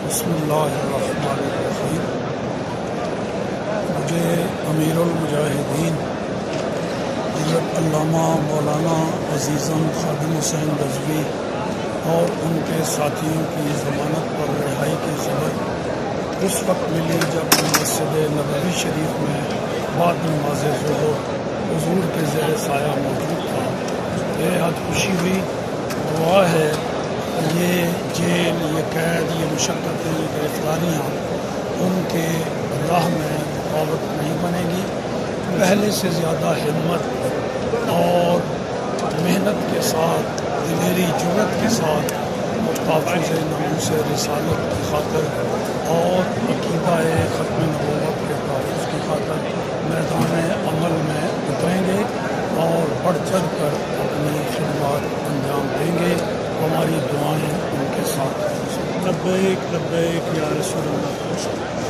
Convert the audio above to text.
بسم اللہ الرحمن الرحیم۔ مجھے امیر المجاہدین حضرت علامہ مولانا عزیزم خادم حسین رضوی اور ان کے ساتھیوں کی ضمانت پر رہائی کی خبر اس وقت ملی جب مسجد نبوی شریف میں بعد نماز ظہر حضور کے زیر سایہ موجود تھا۔ بے حد خوشی ہوئی۔ دعا ہے یہ جیل، یہ قید، یہ مشقتیں، یہ گرفتاریاں ان کے راہ میں رکاوٹ نہیں بنے گی۔ پہلے سے زیادہ ہمت اور محنت کے ساتھ، دلیری جرأت کے ساتھ وہ تحفظ ناموس رسالت کی خاطر اور عقیدہ ختم نبوت کے تحفظ کی خاطر میدان عمل میں اتریں گے اور بڑھ چڑھ کر اپنی خدمات انجام دیں گے۔ ہماری دعائیں ان کے ساتھ ہیں۔ لبیک لبیک یا رسول اللہ۔